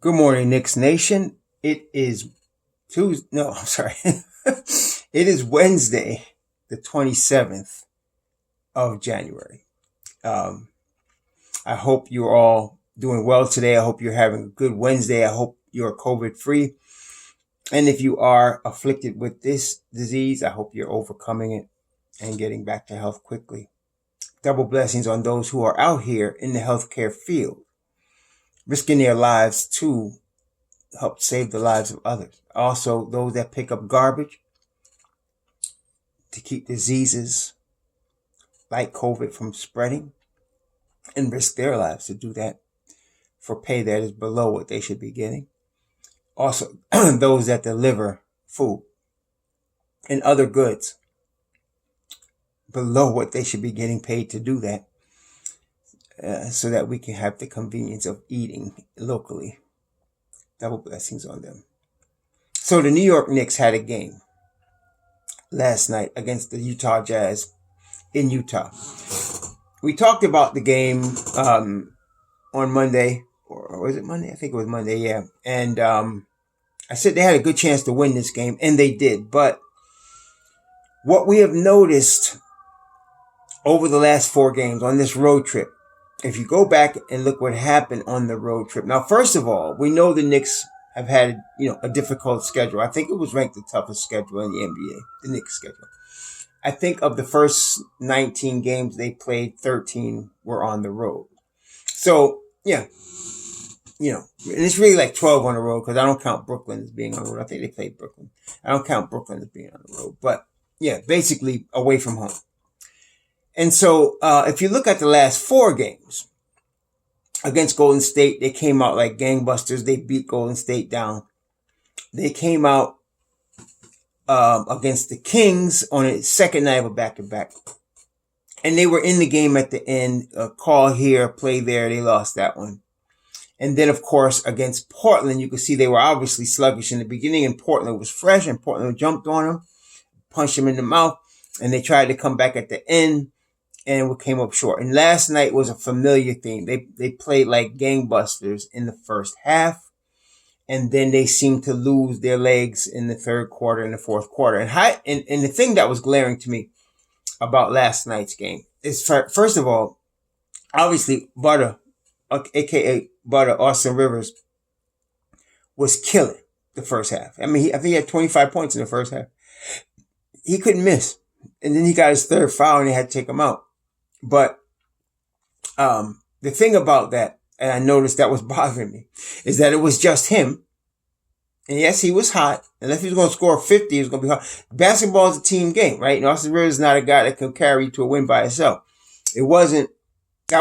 Good morning, Knicks Nation. It is Tuesday. No, I'm sorry. It is Wednesday, the 27th of January. Um, I hope you're all doing well today. I hope you're having a good Wednesday. I hope you're COVID free. And if you are afflicted with this disease, I hope you're overcoming it and getting back to health quickly. Double blessings on those who are out here in the healthcare field, risking their lives to help save the lives of others. Also, those that pick up garbage to keep diseases like COVID from spreading and risk their lives to do that for pay that is below what they should be getting. Also, those that deliver food and other goods below what they should be getting paid to do that, so that we can have the convenience of eating locally. Double blessings on them. So the New York Knicks had a game last night against the Utah Jazz in Utah. We talked about the game on Monday, or was it Monday? I think it was Monday, yeah. And I said they had a good chance to win this game, and they did. But what we have noticed over the last 4 games on this road trip, if you go back and look what happened on the road trip. Now, first of all, we know the Knicks have had, a difficult schedule. I think it was ranked the toughest schedule in the NBA, the Knicks schedule. I think of the first 19 games they played, 13 were on the road. So, yeah, and it's really like 12 on the road because I don't count Brooklyn as being on the road. I think they played Brooklyn. I don't count Brooklyn as being on the road. But, yeah, basically away from home. And so, if you look at the last 4 games against Golden State, they came out like gangbusters. They beat Golden State down. They came out, against the Kings on a second night of a back-to-back. And they were in the game at the end. A call here, play there. They lost that one. And then, of course, against Portland, you could see they were obviously sluggish in the beginning, and Portland was fresh, and Portland jumped on them, punched them in the mouth, and they tried to come back at the end. And we came up short. And last night was a familiar theme. They played like gangbusters in the first half. And then they seemed to lose their legs in the third quarter and the fourth quarter. And the thing that was glaring to me about last night's game is, first of all, obviously Butter, a.k.a. Butter, Austin Rivers, was killing the first half. I mean, I think he had 25 points in the first half. He couldn't miss. And then he got his third foul and they had to take him out. But the thing about that, and I noticed that was bothering me, is that it was just him. And yes, he was hot. And if he was going to score 50, it was going to be hot. Basketball is a team game, right? And Austin Rivers is not a guy that can carry you to a win by himself. That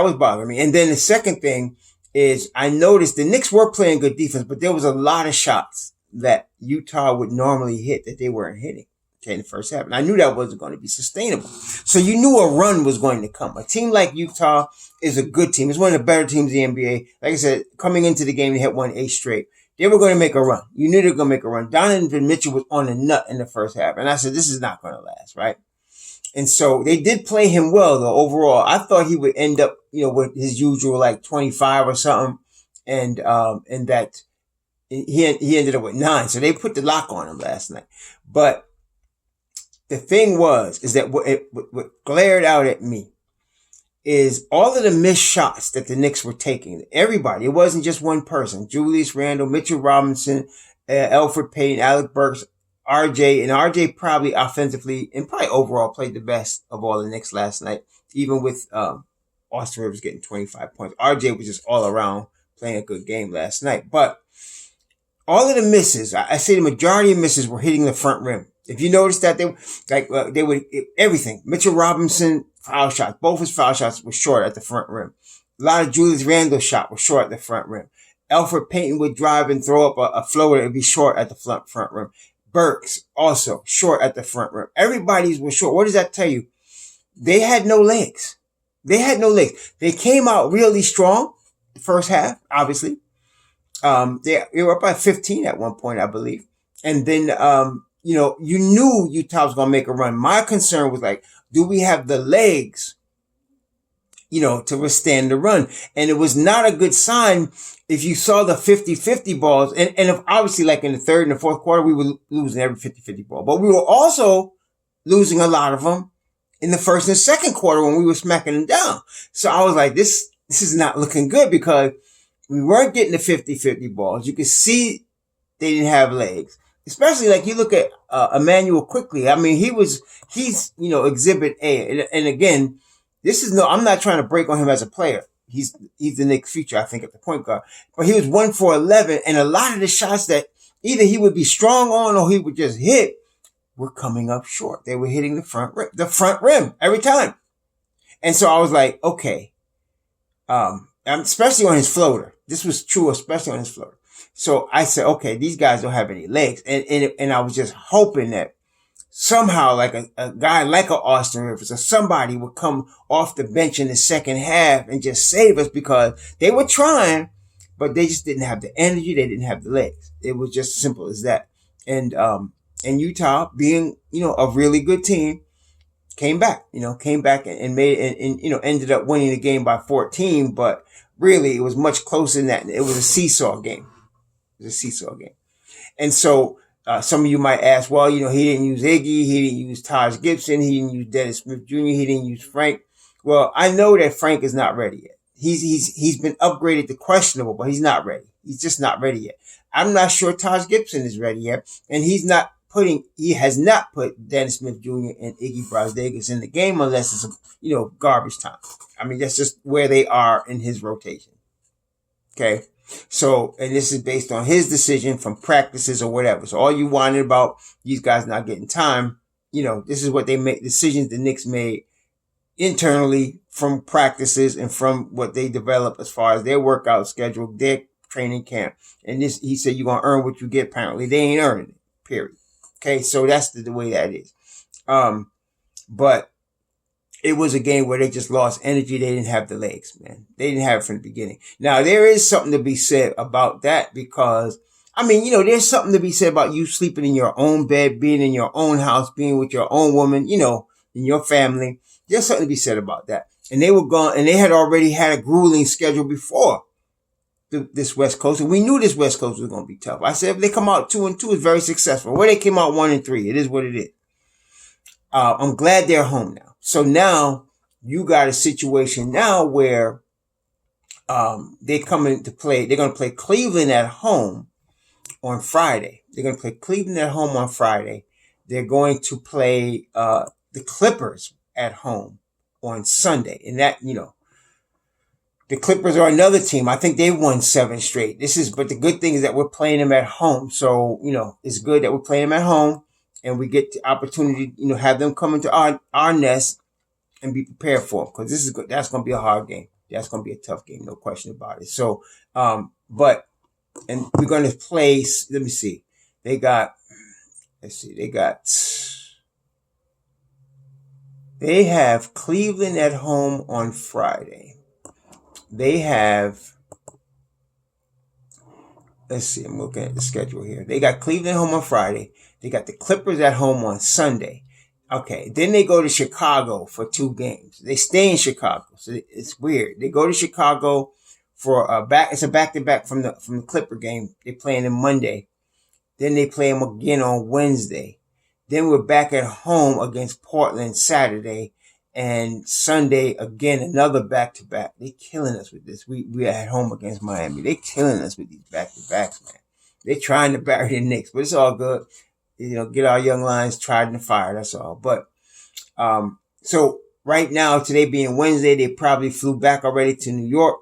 was bothering me. And then the second thing is I noticed the Knicks were playing good defense, but there was a lot of shots that Utah would normally hit that they weren't hitting. In the first half. And I knew that wasn't going to be sustainable. So you knew a run was going to come. A team like Utah is a good team. It's one of the better teams in the NBA. Like I said, coming into the game, they had won 8 straight. They were going to make a run. You knew they were going to make a run. Donovan Mitchell was on a nut in the first half. And I said, this is not going to last, right? And so they did play him well, though, overall. I thought he would end up, with his usual like 25 or something. And that he ended up with 9. So they put the lock on him last night. But the thing is that what glared out at me is all of the missed shots that the Knicks were taking. Everybody. It wasn't just one person. Julius Randle, Mitchell Robinson, Elfrid Payton, Alec Burks, RJ. And RJ probably offensively and probably overall played the best of all the Knicks last night, even with Austin Rivers getting 25 points. RJ was just all around playing a good game last night. But all of the misses, I say the majority of misses were hitting the front rim. If you notice that they would everything. Mitchell Robinson foul shots, both his foul shots were short at the front rim. A lot of Julius Randle's shot was short at the front rim. Elfrid Payton would drive and throw up a floater. It would be short at the front rim. Burks also short at the front rim. Everybody's was short. What does that tell you? They had no legs. They came out really strong the first half, obviously. They were up by 15 at one point, I believe. And then, you knew Utah was going to make a run. My concern was like, do we have the legs, to withstand the run. And it was not a good sign if you saw the 50-50 balls. And if obviously, like in the third and the fourth quarter, we were losing every 50-50 ball. But we were also losing a lot of them in the first and second quarter when we were smacking them down. So I was like, this is not looking good, because we weren't getting the 50-50 balls. You could see they didn't have legs. Especially like you look at Emmanuel Quickly. I mean, he's exhibit A. And again, I'm not trying to break on him as a player. He's the Knicks' future, I think, at the point guard. But he was 1 for 11, and a lot of the shots that either he would be strong on or he would just hit were coming up short. They were hitting the front rim every time. And so I was like, okay, especially on his floater. This was true, especially on his floater. So I said, okay, these guys don't have any legs. And I was just hoping that somehow, like a guy like a Austin Rivers or somebody would come off the bench in the second half and just save us, because they were trying, but they just didn't have the energy. They didn't have the legs. It was just simple as that. And Utah, being, a really good team, came back and made, and ended up winning the game by 14, but really it was much closer than that. It was a seesaw game. And so, some of you might ask, well, he didn't use Iggy, he didn't use Taj Gibson, he didn't use Dennis Smith Jr., he didn't use Frank. Well, I know that Frank is not ready yet. He's been upgraded to questionable, but he's not ready. He's just not ready yet. I'm not sure Taj Gibson is ready yet, and he has not put Dennis Smith Jr. and Iggy Brazdeikis in the game unless it's garbage time. I mean, that's just where they are in his rotation. Okay. So, and this is based on his decision from practices or whatever. So all you wanted about these guys not getting time, this is what they make, decisions the Knicks made internally from practices and from what they develop as far as their workout schedule, their training camp. And this, he said, you're going to earn what you get. Apparently they ain't earning it, period. Okay. So that's the way that is. But it was a game where they just lost energy. They didn't have the legs, man. They didn't have it from the beginning. Now, there is something to be said about that, because, there's something to be said about you sleeping in your own bed, being in your own house, being with your own woman, in your family. There's something to be said about that. And they were gone, and they had already had a grueling schedule before this West Coast. And we knew this West Coast was going to be tough. I said, if they come out 2-2, it's very successful. Well, they came out 1-3. It is what it is. I'm glad they're home now. So now you got a situation now where they come into play. They're going to play Cleveland at home on Friday. They're going to play Cleveland at home on Friday. They're going to play the Clippers at home on Sunday. And that, the Clippers are another team. I think they've won 7 straight. But the good thing is that we're playing them at home. So, it's good that we're playing them at home. And we get the opportunity, have them come into our nest and be prepared for them. Because this is good. That's going to be a hard game. That's going to be a tough game, no question about it. So, and we're going to play. Let me see. They have Cleveland at home on Friday. They have. Let's see. I'm looking at the schedule here. They got Cleveland home on Friday. They got the Clippers at home on Sunday. Okay. Then they go to Chicago for 2 games. They stay in Chicago. So it's weird. They go to Chicago for it's a back-to-back from the Clipper game. They playing them Monday. Then they play them again on Wednesday. Then we're back at home against Portland Saturday. And Sunday, again, another back-to-back. They killing us with this. We at home against Miami. They killing us with these back-to-backs, man. They're trying to bury the Knicks, but it's all good. Get our young lions tried in the fire. That's all. But, so right now, today being Wednesday, they probably flew back already to New York.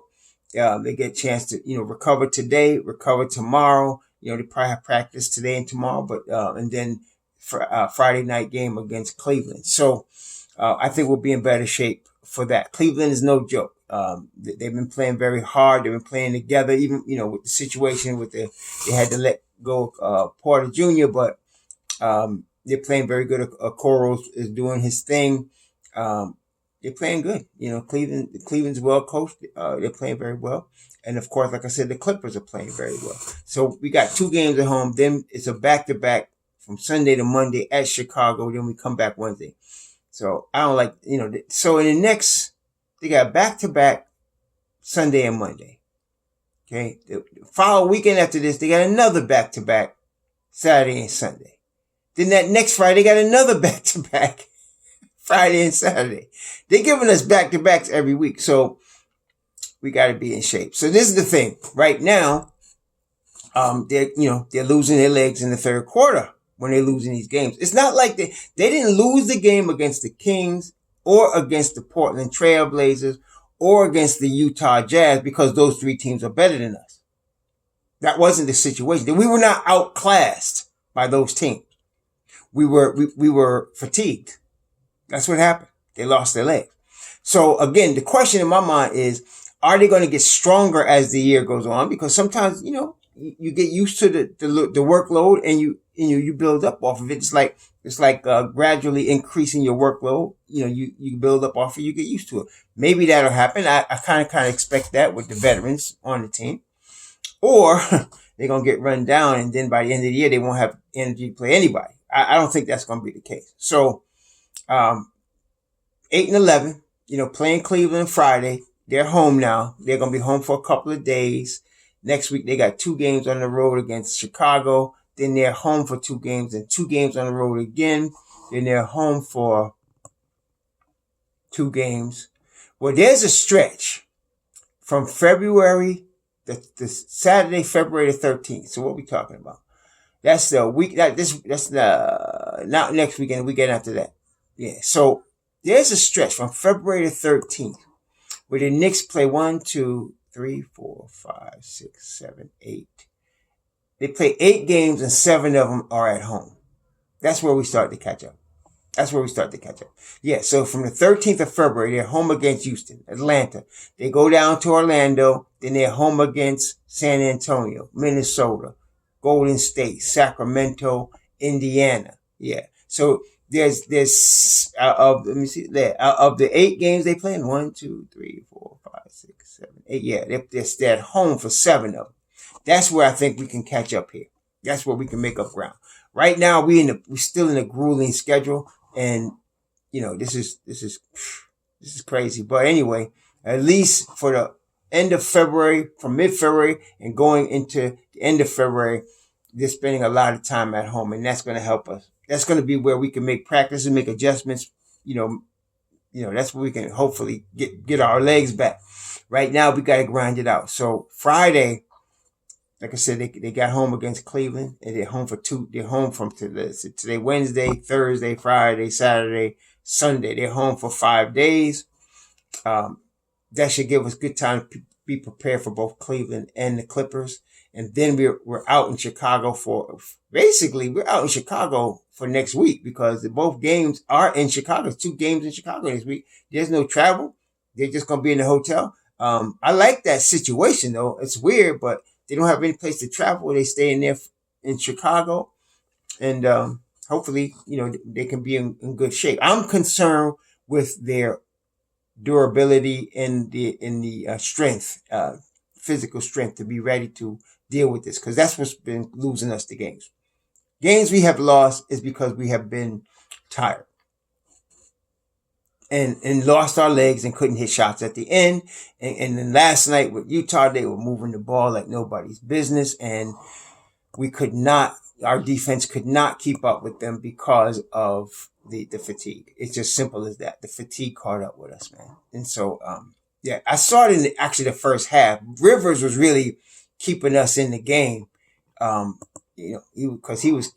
They get a chance to, recover today, recover tomorrow. They probably have practice today and tomorrow, but, and then Friday night game against Cleveland. So, I think we'll be in better shape for that. Cleveland is no joke. They've been playing very hard. They've been playing together, even, with the situation they had to let go, Porter Jr., but, they're playing very good. Okoro is doing his thing. They're playing good. Cleveland's well coached. They're playing very well. And of course, like I said, the Clippers are playing very well. So we got 2 games at home. Then it's a back-to-back from Sunday to Monday at Chicago. Then we come back Wednesday. So I don't like, so in the next They got back-to-back Sunday and Monday. Okay. The following weekend after this, they got another back-to-back Saturday and Sunday. Then that next Friday, they got another back-to-back Friday and Saturday. They're giving us back-to-backs every week. So we got to be in shape. So this is the thing. Right now, they're losing their legs in the third quarter when they're losing these games. It's not like they didn't lose the game against the Kings or against the Portland Trail Blazers or against the Utah Jazz because those three teams are better than us. That wasn't the situation. We were not outclassed by those teams. We were fatigued. That's what happened. They lost their legs. So again, the question in my mind is, are they going to get stronger as the year goes on? Because sometimes, you get used to the workload and you build up off of it. It's like gradually increasing your workload. You build up off of it, you get used to it. Maybe that'll happen. I kind of expect that with the veterans on the team. Or they're going to get run down and then by the end of the year, they won't have energy to play anybody. I don't think that's going to be the case. So, 8-11, playing Cleveland Friday. They're home now. They're going to be home for a couple of days. Next week, they got 2 games on the road against Chicago. Then they're home for 2 games and 2 games on the road again. Then they're home for 2 games. Well, there's a stretch from February, the Saturday, February the 13th. So what are we talking about? That's the week not next weekend, the weekend after that. Yeah. So there's a stretch from February the 13th where the Knicks play 1, 2, 3, 4, 5, 6, 7, 8. They play 8 games and 7 of them are at home. That's where we start to catch up. Yeah, so from the 13th of February, they're home against Houston, Atlanta. They go down to Orlando, then they're home against San Antonio, Minnesota, Golden State, Sacramento, Indiana. Yeah, so there's let me see there. Of the 8 games they play in, 1, 2, 3, 4, 5, 6, 7, 8. Yeah, they're at home for 7 of them. That's where I think we can catch up here. That's where we can make up ground. Right now, we're still in a grueling schedule, and this is crazy. But anyway, at least for the end of February, from mid-February and going into the end of February, they're spending a lot of time at home, and that's going to help us. That's going to be where we can make practices, make adjustments. That's where we can hopefully get our legs back. Right now, we got to grind it out. So Friday, like I said, they got home against Cleveland, and they're home for 2. They're home from today, Wednesday, Thursday, Friday, Saturday, Sunday. They're home for 5 days. That should give us good time to be prepared for both Cleveland and the Clippers. And then we're out in Chicago for next week because both games are in Chicago. 2 games in Chicago next week. There's no travel. They're just going to be in the hotel. I like that situation though. It's weird, but they don't have any place to travel. They stay in there in Chicago, and hopefully, they can be in good shape. I'm concerned with their durability and the strength, physical strength to be ready to deal with this, because that's what's been losing us the games. Games we have lost is because we have been tired and lost our legs and couldn't hit shots at the end. And then last night with Utah, they were moving the ball like nobody's business, and our defense could not keep up with them because of the fatigue. It's just simple as that. The fatigue caught up with us, man. And so, I saw it in the first half. Rivers was really keeping us in the game. Because he was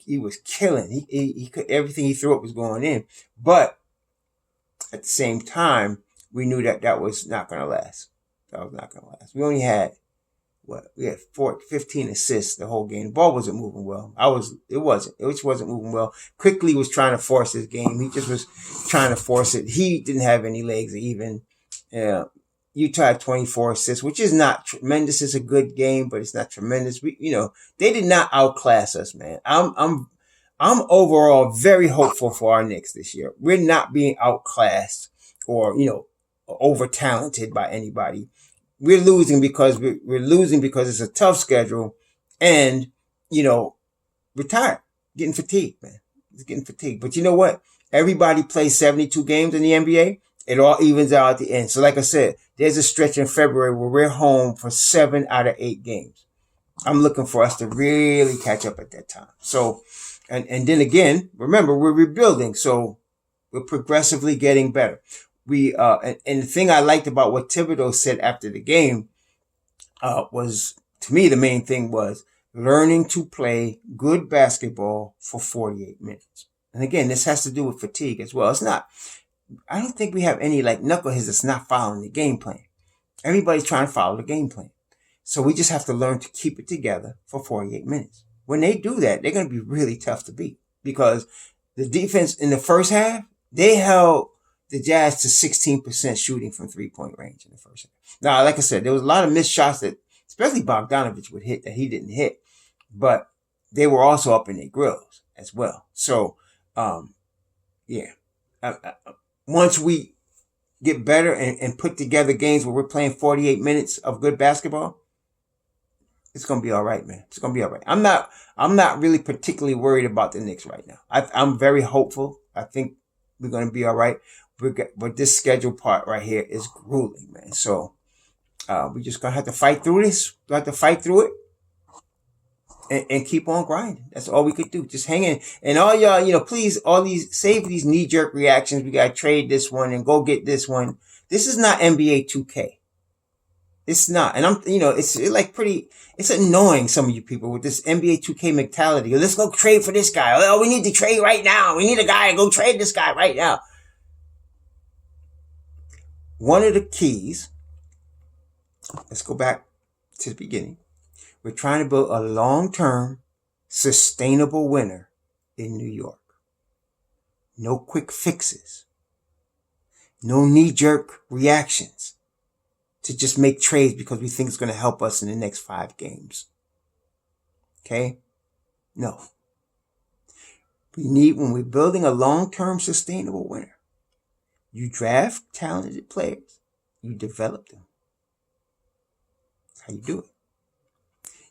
killing. He could, everything he threw up was going in. But at the same time, we knew that was not going to last. We only had, we had 15 assists the whole game. The ball wasn't moving well. It wasn't moving well. Quickly was trying to force his game. He just was trying to force it. He didn't have any legs even. Utah had 24 assists, which is not tremendous. It's a good game, but it's not tremendous. They did not outclass us, man. I'm overall very hopeful for our Knicks this year. We're not being outclassed or, over talented by anybody. We're losing because it's a tough schedule, and we're tired, getting fatigued, man. It's getting fatigued. But you know what? Everybody plays 72 games in the NBA. It all evens out at the end. So like I said, there's a stretch in February where we're home for 7 out of 8 games. I'm looking for us to really catch up at that time. So, and then again, remember, we're rebuilding. So we're progressively getting better. And the thing I liked about what Thibodeau said after the game, was, to me, the main thing was learning to play good basketball for 48 minutes. And again, this has to do with fatigue as well. I don't think we have any like knuckleheads that's not following the game plan. Everybody's trying to follow the game plan. So we just have to learn to keep it together for 48 minutes. When they do that, they're going to be really tough to beat, because the defense in the first half, they held the Jazz to 16% shooting from 3-point range in the first half. Now, like I said, there was a lot of missed shots that, especially Bogdanovich, would hit that he didn't hit, but they were also up in their grills as well. So, yeah. Once we get better and put together games where we're playing 48 minutes of good basketball, it's going to be all right, man. It's going to be all right. I'm not really particularly worried about the Knicks right now. I'm very hopeful. I think we're going to be all right. But this schedule part right here is grueling, man. So, we're just going to have to fight through this. We have to fight through it and keep on grinding. That's all we could do. Just hang in. And all y'all, please, save these knee-jerk reactions. We got to trade this one and go get this one. This is not NBA 2K. It's not. And it's annoying, some of you people, with this NBA 2K mentality. Let's go trade for this guy. Oh, we need to trade right now. We need a guy to go trade this guy right now. One of the keys, let's go back to the beginning. We're trying to build a long-term, sustainable winner in New York. No quick fixes. No knee-jerk reactions to just make trades because we think it's going to help us in the next 5 games. Okay? No. When we're building a long-term, sustainable winner, you draft talented players. You develop them. That's how you do it.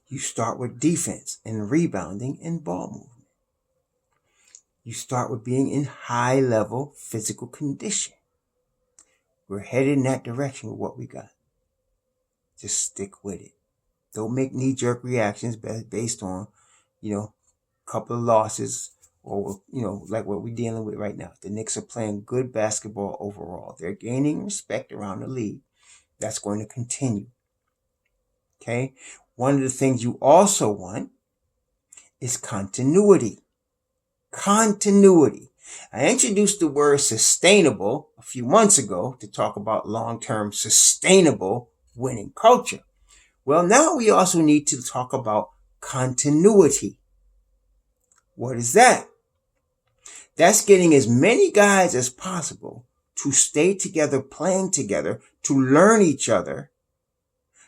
You start with defense and rebounding and ball movement. You start with being in high-level physical condition. We're headed in that direction with what we got. Just stick with it. Don't make knee-jerk reactions based on, a couple of losses or, like what we're dealing with right now. The Knicks are playing good basketball overall. They're gaining respect around the league. That's going to continue. Okay? One of the things you also want is continuity. Continuity. I introduced the word sustainable a few months ago to talk about long-term sustainable winning culture. Well, now we also need to talk about continuity. What is that? That's getting as many guys as possible to stay together, playing together, to learn each other,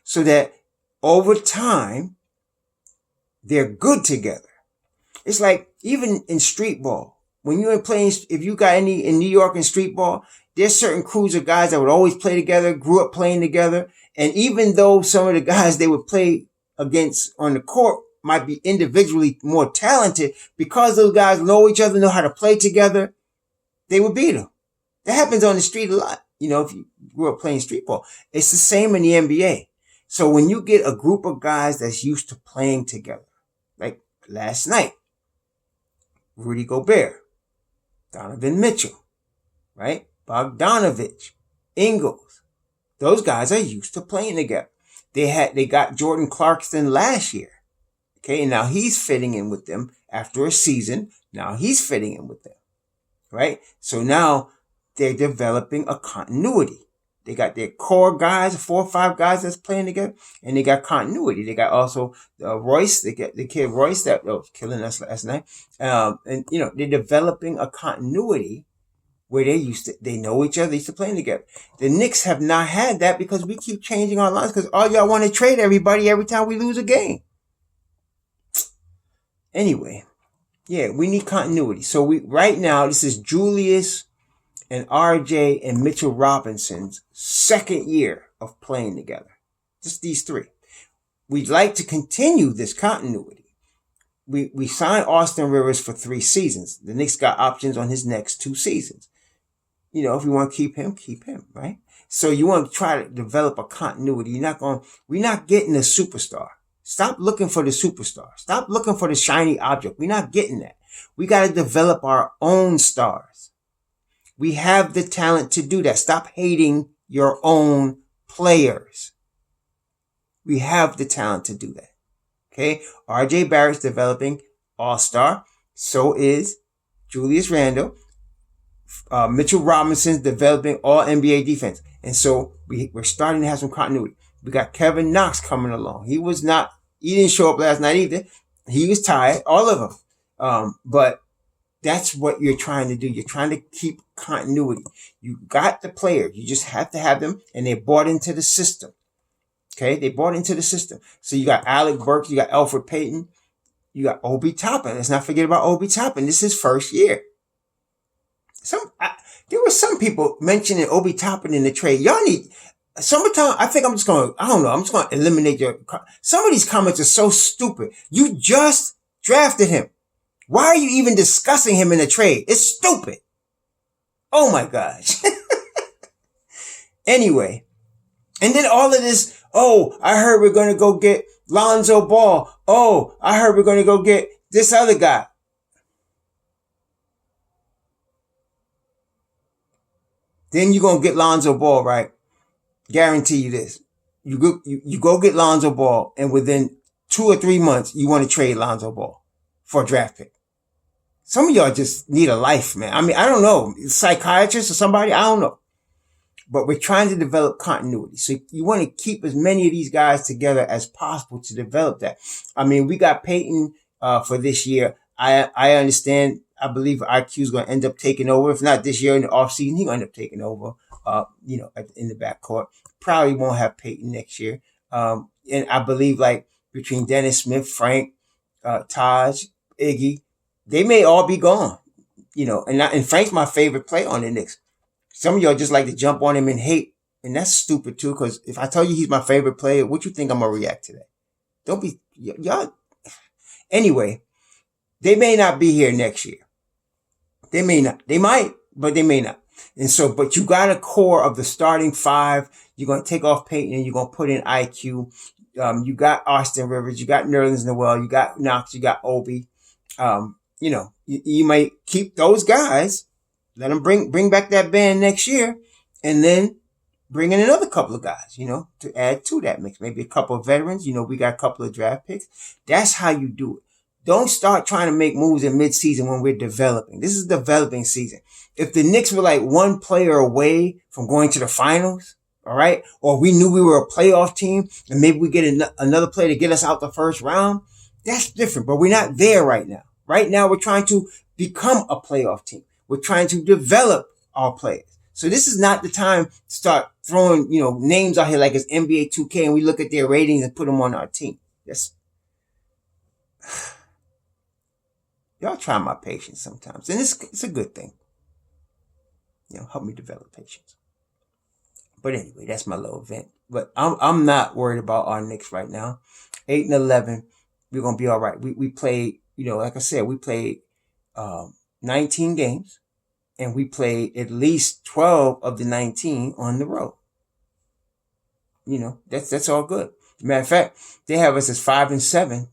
so that over time, they're good together. It's like even in street ball, when you're playing, if you got any in New York in street ball, there's certain crews of guys that would always play together, grew up playing together. And even though some of the guys they would play against on the court might be individually more talented, because those guys know each other, know how to play together, they would beat them. That happens on the street a lot. If you grew up playing street ball, it's the same in the NBA. So when you get a group of guys that's used to playing together, like last night, Rudy Gobert, Donovan Mitchell, right? Bogdanovich, Ingles, those guys are used to playing together. They got Jordan Clarkson last year. Okay, and now he's fitting in with them after a season. Now he's fitting in with them, right? So now they're developing a continuity. They got their core guys, 4 or 5 guys that's playing together, and they got continuity. They got also Royce. They got the kid Royce that was killing us last night. And they're developing a continuity where they know each other, they used to playing together. The Knicks have not had that because we keep changing our lines because all y'all want to trade everybody every time we lose a game. Anyway, yeah, we need continuity. So right now, this is Julius and RJ and Mitchell Robinson's second year of playing together. Just these 3. We'd like to continue this continuity. We signed Austin Rivers for 3 seasons. The Knicks got options on his next 2 seasons. if you want to keep him, right? So you want to try to develop a continuity. We're not getting a superstar. Stop looking for the superstar. Stop looking for the shiny object. We're not getting that. We got to develop our own stars. We have the talent to do that. Stop hating your own players. We have the talent to do that. Okay? RJ Barrett's developing all-star. So is Julius Randle. Mitchell Robinson's developing all NBA defense. And so we're starting to have some continuity. We got Kevin Knox coming along. He didn't show up last night either. He was tired, all of them. But that's what you're trying to do. You're trying to keep continuity. You got the players. You just have to have them, and they're bought into the system. Okay? They bought into the system. So you got Alec Burks, you got Elfrid Payton, you got Obi Toppin. Let's not forget about Obi Toppin. This is his first year. There were some people mentioning Obi Toppin in the trade. Y'all need summertime. I think I'm just going to eliminate some of these comments are so stupid. You just drafted him. Why are you even discussing him in the trade? It's stupid. Oh my gosh. Anyway. And then all of this, I heard we're going to go get Lonzo Ball. I heard we're going to go get this other guy. Then you're going to get Lonzo Ball, right? Guarantee you this. You go get Lonzo Ball, and within 2 or 3 months, you want to trade Lonzo Ball for a draft pick. Some of y'all just need a life, man. I mean, I don't know. Psychiatrist or somebody? I don't know. But we're trying to develop continuity. So you want to keep as many of these guys together as possible to develop that. I mean, we got Peyton for this year. I understand. I believe IQ is going to end up taking over. If not this year in the offseason, he's going to end up taking over, in the backcourt. Probably won't have Peyton next year. And I believe between Dennis Smith, Frank, Taj, Iggy, they may all be gone, and Frank's my favorite player on the Knicks. Some of y'all just like to jump on him and hate. And that's stupid too, because if I tell you he's my favorite player, what you think I'm going to react to that? Don't be, y'all. Anyway, they may not be here next year. They may not. They might, but they may not. And so, but you got a core of the starting five. You're going to take off Peyton and you're going to put in IQ. You got Austin Rivers. You got Nerlens Noel. You got Knox. You got Obi. You might keep those guys. Let them bring back that band next year, and then bring in another couple of guys, to add to that mix. Maybe a couple of veterans. We got a couple of draft picks. That's how you do it. Don't start trying to make moves in mid-season when we're developing. This is developing season. If the Knicks were like one player away from going to the finals, all right, or we knew we were a playoff team, and maybe we get another player to get us out the first round, that's different. But we're not there right now. Right now, we're trying to become a playoff team. We're trying to develop our players. So this is not the time to start throwing, names out here like it's NBA 2K and we look at their ratings and put them on our team. Y'all try my patience sometimes. And it's a good thing. Help me develop patience. But anyway, that's my little event. But I'm not worried about our Knicks right now. 8-11, we're going to be all right. We played, like I said, we played 19 games, and we played at least 12 of the 19 on the road. That's all good. Matter of fact, they have us as 5-7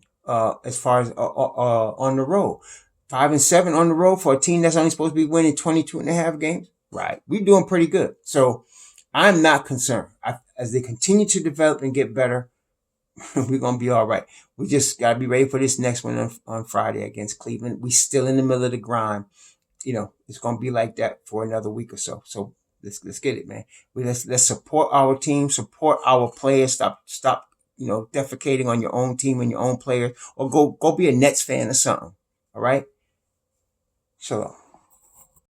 as far as on the road. 5-7 on the road for a team that's only supposed to be winning 22.5 games. Right, we're doing pretty good. So I'm not concerned. As they continue to develop and get better, we're gonna be all right. We just gotta be ready for this next one on Friday against Cleveland. We still in the middle of the grind. It's gonna be like that for another week or so. So let's get it, man. Let's support our team, support our players. Stop, defecating on your own team and your own players, or go be a Nets fan or something. All right. Shalom.